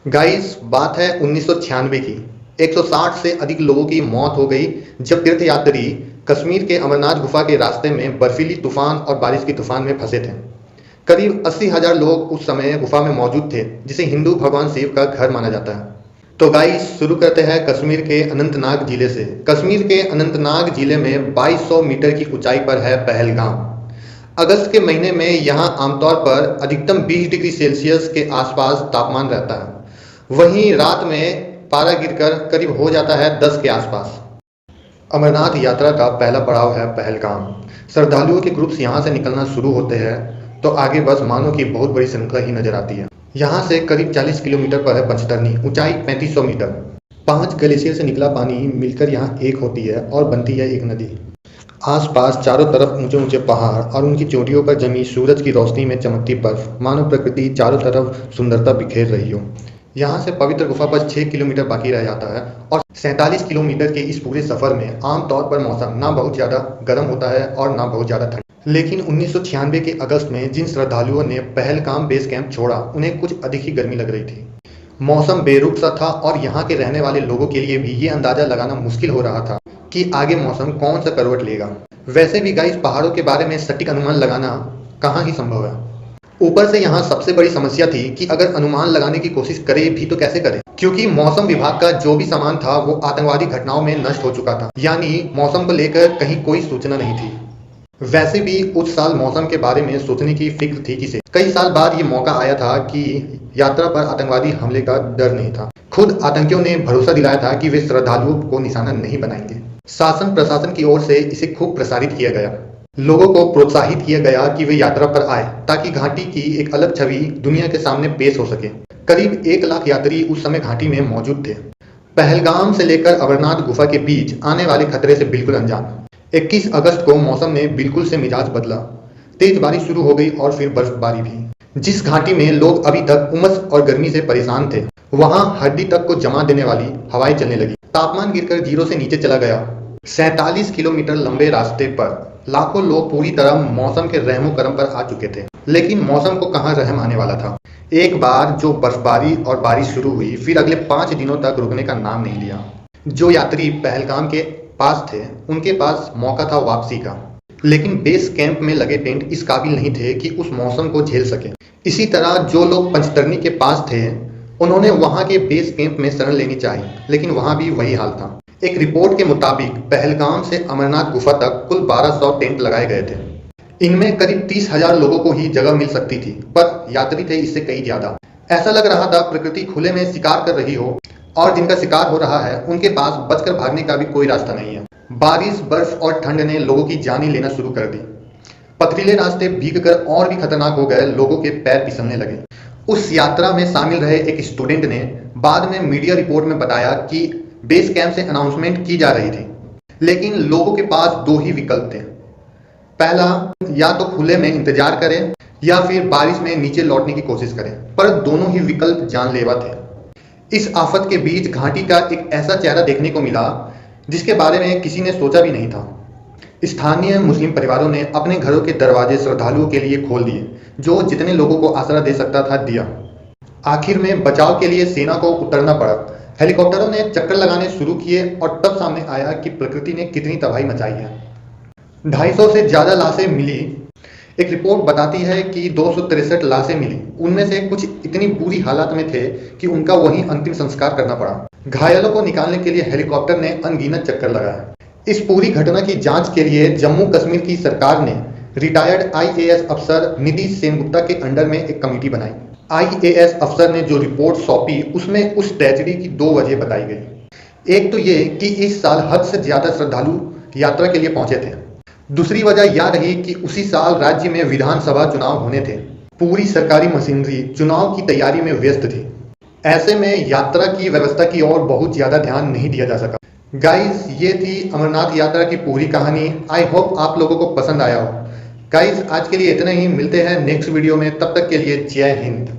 Guys, बात है 1996 की। 160 से अधिक लोगों की मौत हो गई जब तीर्थयात्री कश्मीर के अमरनाथ गुफा के रास्ते में बर्फीली तूफान और बारिश की तूफान में फंसे थे। करीब 80,000 लोग उस समय गुफा में मौजूद थे, जिसे हिंदू भगवान शिव का घर माना जाता है। तो गाइस, शुरू करते हैं कश्मीर के अनंतनाग जिले से। कश्मीर के अनंतनाग जिले में 2200 मीटर की ऊंचाई पर है पहलगाम। अगस्त के महीने में यहाँ आमतौर पर अधिकतम 20 डिग्री सेल्सियस के आसपास तापमान रहता है। वहीं रात में पारा गिरकर करीब हो जाता है 10 के आसपास। अमरनाथ यात्रा का पहला पड़ाव है पहलगाम। श्रद्धालुओं के ग्रुप्स यहाँ से निकलना शुरू होते हैं तो आगे बस मानो की बहुत बड़ी श्रृंखला ही नजर आती है। यहाँ से करीब 40 किलोमीटर पर है पंचतरनी, ऊंचाई 3500 मीटर। 5 ग्लेशियर से निकला पानी मिलकर यहाँ एक होती है और बनती है एक नदी। आसपास चारों तरफ ऊंचे ऊंचे पहाड़ और उनकी चोटियों पर जमी सूरज की रोशनी में चमकती बर्फ, मानो प्रकृति चारों तरफ सुंदरता बिखेर रही हो। यहाँ से पवित्र गुफा पर 6 किलोमीटर बाकी रह जाता है और 47 किलोमीटर के इस पूरे सफर में आमतौर पर मौसम ना बहुत ज़्यादा गर्म होता है और ना बहुत ज़्यादा ठंड। लेकिन 1996 के अगस्त में जिन श्रद्धालुओं ने पहलगाम बेस कैंप छोड़ा, उन्हें कुछ अधिक ही गर्मी लग रही थी। मौसम बेरुख सा था और यहाँ के रहने वाले लोगों के लिए भी ये अंदाजा लगाना मुश्किल हो रहा था कि आगे मौसम कौन सा करवट लेगा। वैसे भी गाइस, पहाड़ों के बारे में सटीक अनुमान लगाना कहाँ ही संभव है। ऊपर से यहाँ सबसे बड़ी समस्या थी कि अगर अनुमान लगाने की कोशिश करे भी तो कैसे करें, क्योंकि मौसम विभाग का जो भी सामान था वो आतंकवादी घटनाओं में नष्ट हो चुका था। यानी मौसम को लेकर कहीं कोई सूचना नहीं थी। वैसे भी उस साल मौसम के बारे में सोचने की फिक्र थी किसे। कई साल बाद ये मौका आया था कि यात्रा पर आतंकवादी हमले का डर नहीं था। खुद आतंकियों ने भरोसा दिलाया था कि वे श्रद्धालुओं को निशाना नहीं बनाएंगे। शासन प्रशासन की ओर से इसे खूब प्रसारित किया गया। लोगों को प्रोत्साहित किया गया कि वे यात्रा पर आए ताकि घाटी की एक अलग छवि दुनिया के सामने पेश हो सके। करीब 1 लाख यात्री उस समय घाटी में मौजूद थे, पहलगाम से लेकर अमरनाथ गुफा के बीच आने वाले खतरे से बिल्कुल अनजान। 21 अगस्त को मौसम ने बिल्कुल से मिजाज बदला। तेज बारिश शुरू हो गई और फिर बर्फबारी भी। जिस घाटी में लोग अभी तक उमस और गर्मी से परेशान थे, वहां हड्डी तक को जमा देने वाली हवाएं चलने लगी। तापमान गिरकर 0 से नीचे चला गया। 47 किलोमीटर लंबे रास्ते पर लाखों लोग पूरी तरह मौसम के रहमो करम पर आ चुके थे। लेकिन मौसम को कहां रहम आने वाला था। एक बार जो बर्फबारी और बारिश शुरू हुई, फिर अगले 5 दिनों तक रुकने का नाम नहीं लिया। जो यात्री पहलगाम के पास थे, उनके पास मौका था वापसी का, लेकिन बेस कैंप में लगे टेंट इस काबिल नहीं थे कि उस मौसम को झेल सके। इसी तरह जो लोग पंचतरनी के पास थे, उन्होंने वहां के बेस कैंप में शरण लेनी चाहिए, लेकिन वहां भी वही हाल था। एक रिपोर्ट के मुताबिक पहलगाम से अमरनाथ गुफा तक कुल 1200 टेंट लगाए गए थे। इनमें करीब 30,000 लोगों को ही जगह मिल सकती थी, पर यात्री थे इससे कई ज्यादा। ऐसा लग रहा था प्रकृति खुले में शिकार कर रही हो और जिनका शिकार हो रहा है उनके पास बचकर भागने का भी कोई रास्ता नहीं है। बारिश, बर्फ और ठंड ने लोगों की जान ही लेना शुरू कर दी। पथरीले रास्ते भीगकर और भी खतरनाक हो गए, लोगों के पैर फिसलने लगे। उस यात्रा में शामिल रहे एक स्टूडेंट ने बाद में मीडिया रिपोर्ट में बताया कि बेस कैंप से अनाउंसमेंट की जा रही थी, लेकिन लोगों के पास 2 ही विकल्प थे। पहला, या तो खुले में इंतजार करें या फिर बारिश में नीचे लौटने की कोशिश करें, पर दोनों ही विकल्प जानलेवा थे। इस आफत के बीच घाटी का एक ऐसा चेहरा देखने को मिला जिसके बारे में किसी ने सोचा भी नहीं था। स्थानीय मुस्लिम परिवारों ने अपने घरों के दरवाजे श्रद्धालुओं के लिए खोल दिए। जो जितने लोगों को आसरा दे सकता था दिया। आखिर में बचाव के लिए सेना को उतरना पड़ा। हेलीकॉप्टरों ने चक्कर लगाने शुरू किए और तब सामने आया कि प्रकृति ने कितनी तबाही मचाई है। 250 से ज्यादा लाशें मिली। एक रिपोर्ट बताती है कि 263 लाशें मिली। उनमें से कुछ इतनी बुरी हालत में थे कि उनका वहीं अंतिम संस्कार करना पड़ा। घायलों को निकालने के लिए हेलीकॉप्टर ने अनगिनत चक्कर लगाए। इस पूरी घटना की जांच के लिए जम्मू कश्मीर की सरकार ने रिटायर्ड IAS अफसर नीतीश सेनगुप्ता के अंडर में एक कमेटी बनाई। IAS अफसर ने जो रिपोर्ट सौंपी, उसमें उस ट्रेजेडी की 2 वजह बताई गई। एक तो ये कि इस साल हद से ज्यादा श्रद्धालु यात्रा के लिए पहुंचे थे। दूसरी वजह यह रही कि उसी साल राज्य में विधानसभा चुनाव होने थे। पूरी सरकारी मशीनरी चुनाव की तैयारी में व्यस्त थी। ऐसे में यात्रा की व्यवस्था की ओर बहुत ज्यादा ध्यान नहीं दिया जा सका। गाइस, ये थी अमरनाथ यात्रा की पूरी कहानी। आई होप आप लोगों को पसंद आया हो। गाइस, आज के लिए इतना ही। मिलते हैं नेक्स्ट वीडियो में, तब तक के लिए जय हिंद।